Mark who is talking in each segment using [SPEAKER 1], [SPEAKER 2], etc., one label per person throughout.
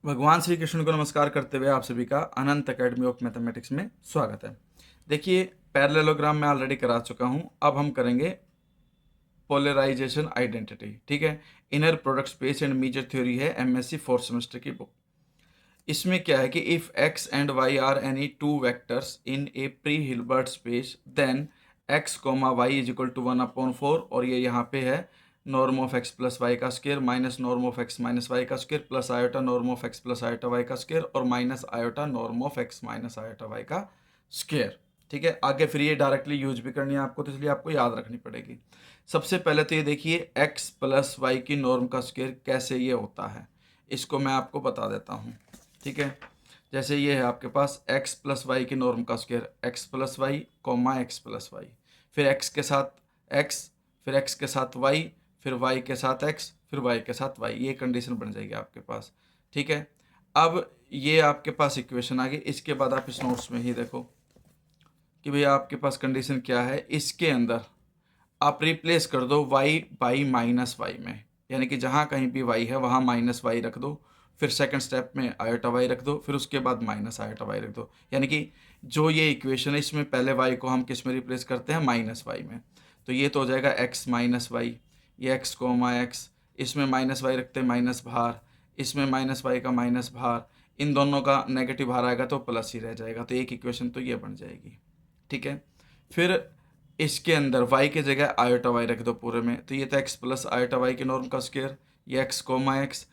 [SPEAKER 1] भगवान श्री कृष्ण को नमस्कार करते हुए आप सभी का अनंत एकेडमी ऑफ मैथमेटिक्स में स्वागत है। देखिए, पैरेललोग्राम मैं ऑलरेडी करा चुका हूँ। अब हम करेंगे पोलराइजेशन आइडेंटिटी। ठीक है, inner product space and measure theory है, एमएससी फोर्थ सेमेस्टर की बुक। इसमें क्या है कि if X and Y are any two vectors in a pre Hilbert space then X comma Y is equal to 1/4, और ये यहाँ पे है norm of X plus Y का square minus norm of x minus Y का square plus iota norm of X plus iota Y का square और minus iota norm of x minus iota Y का स्क्वायर। ठीक है, आगे फिर ये डायरेक्टली यूज भी करनी है आपको, तो इसलिए आपको याद रखनी पड़ेगी। सबसे पहले तो ये देखिए, एक्स प्लस वाई की नॉर्म का स्क्वायर कैसे ये होता है, इसको मैं आपको बता देता हूँ। ठीक है, जैसे ये है आपके पास एक्स प्लस वाई की नॉर्म का square, x plus y comma x plus y, फिर एक्स के साथ एक्स, फिर एक्स के साथ वाई, फिर वाई के साथ एक्स, फिर वाई के साथ वाई, ये कंडीशन बन जाएगी आपके पास। ठीक है, अब ये आपके पास इक्वेशन आ गई। इसके बाद आप इस नोट्स में ही देखो कि भैया आपके पास कंडीशन क्या है। इसके अंदर आप रिप्लेस कर दो y बाई माइनस वाई में, यानी कि जहाँ कहीं भी y है वहाँ माइनस वाई रख दो, फिर सेकंड स्टेप में आयोटा वाई रख दो, फिर उसके बाद माइनस आयोटा वाई रख दो। यानी कि जो ये इक्वेशन है इसमें पहले y को हम किस में रिप्लेस करते हैं, माइनस वाई में। तो ये तो हो जाएगा x माइनस वाई, ये x कोमा एक्स, इसमें माइनस वाई रखते हैं माइनस बाहर, इसमें माइनस वाई का माइनस बाहर, इन दोनों का नेगेटिव बाहर आएगा तो प्लस ही रह जाएगा। तो एक इक्वेशन तो ये बन जाएगी। ठीक है, फिर इसके अंदर y की जगह आयोटा वाई रख दो पूरे में, तो ये तो x प्लस आयोटा वाई के नॉर्म का स्क्वायर, ये x कोमा एक्स।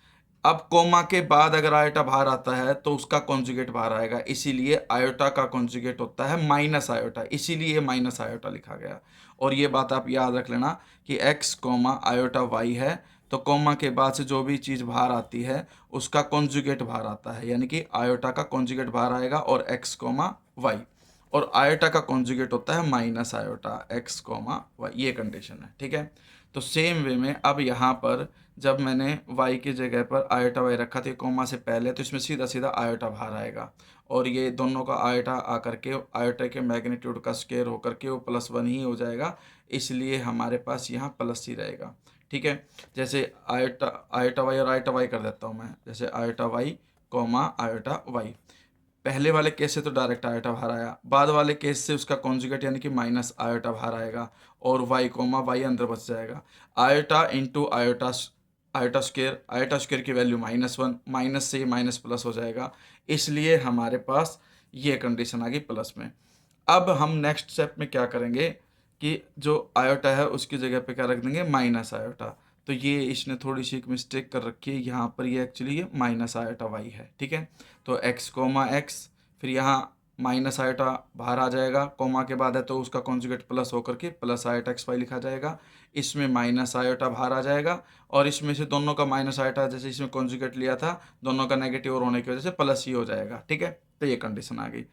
[SPEAKER 1] अब कोमा के बाद अगर आयोटा बाहर आता है तो उसका कॉन्जुगेट बाहर आएगा, इसीलिए आयोटा का कॉन्जुगेट होता है माइनस आयोटा, इसीलिए माइनस आयोटा लिखा गया। और ये बात आप याद रख लेना कि x कोमा आयोटा वाई है, तो कोमा के बाद से जो भी चीज़ बाहर आती है उसका कॉन्जुगेट बाहर आता है, यानी कि आयोटा का कॉन्जुगेट बाहर आएगा और x कोमा वाई, और आयोटा का कॉन्जुगेट होता है minus iota x comma y, ये कंडीशन है। ठीक है, तो सेम वे में अब यहाँ पर जब मैंने y की जगह पर आयोटा वाई रखा था कोमा से पहले, तो इसमें सीधा सीधा आयोटा बाहर आएगा, और ये दोनों का आयोटा आकर के आयोटा के मैग्नीट्यूड का स्क्वायर होकर के वो +1 ही हो जाएगा, इसलिए हमारे पास यहाँ प्लस ही रहेगा। ठीक है, जैसे आयोटा आयोटा वाई और आयोटा वाई कर देता हूँ मैं, जैसे iota y comma iota y. पहले वाले केस से तो डायरेक्ट आयोटा बाहर आया, बाद वाले केस से उसका कॉन्जुगेट यानी कि माइनस आयोटा बाहर आएगा और वाई कोमा वाई अंदर बच जाएगा। Iota into iota, iota square की वैल्यू -1, माइनस से माइनस प्लस हो जाएगा, इसलिए हमारे पास ये कंडीशन आ गई प्लस में। अब हम नेक्स्ट स्टेप में क्या करेंगे कि जो आयोटा है उसकी जगह पे क्या रख देंगे, माइनस आयोटा। तो ये इसने थोड़ी सी एक मिस्टेक कर रखी है, यहाँ पर ये एक्चुअली ये माइनस आयोटा वाई है। ठीक है, तो एक्स कोमा एक्स, फिर यहाँ माइनस आयोटा बाहर आ जाएगा, कोमा के बाद है तो उसका कॉन्जुगेट प्लस होकर के प्लस आयोटा एक्स वाई लिखा जाएगा, इसमें माइनस आयोटा बाहर आ जाएगा, और इसमें से दोनों का माइनस आयोटा जैसे इसमें कॉन्जुगेट लिया था दोनों का नेगेटिव और होने की वजह से प्लस ही हो जाएगा। ठीक है, तो ये कंडीशन आ गई।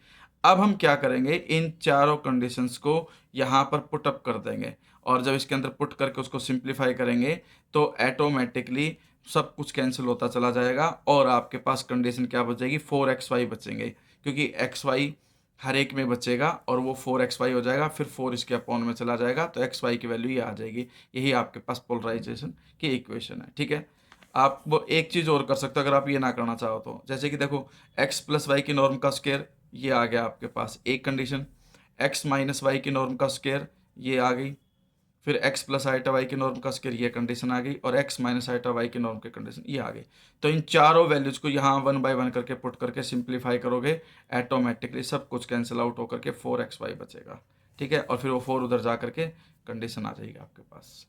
[SPEAKER 1] अब हम क्या करेंगे, इन चारों कंडीशंस को यहाँ पर पुट अप कर देंगे, और जब इसके अंदर पुट करके उसको सिंप्लीफाई करेंगे तो ऑटोमेटिकली सब कुछ कैंसिल होता चला जाएगा, और आपके पास कंडीशन क्या बच जाएगी, 4xy बचेंगे, क्योंकि xy हर एक में बचेगा और वो 4xy हो जाएगा, फिर 4 इसके अपॉन में चला जाएगा, तो xy की वैल्यू ये आ जाएगी। यही आपके पास पोलराइजेशन की इक्वेशन है। ठीक है, आप वो एक चीज़ और कर सकते हो अगर आप ये ना करना चाहो तो, जैसे कि देखो x प्लस वाई की नॉर्म का स्क्वायर, ये आ गया आपके पास एक कंडीशन, x माइनस वाई की नॉर्म का स्क्वायर ये आ गई, फिर x प्लस आइटा वाई की नॉर्म का स्क्वायर ये कंडीशन आ गई, और x माइनस आइटा वाई की नॉर्म की कंडीशन ये आ गई। तो इन चारों वैल्यूज को यहाँ 1 बाय 1 करके पुट करके सिंप्लीफाई करोगे, ऑटोमेटिकली सब कुछ कैंसिल आउट होकर के 4xy बचेगा। ठीक है, और फिर वो 4 उधर जा करके कंडीशन आ जाएगी आपके पास।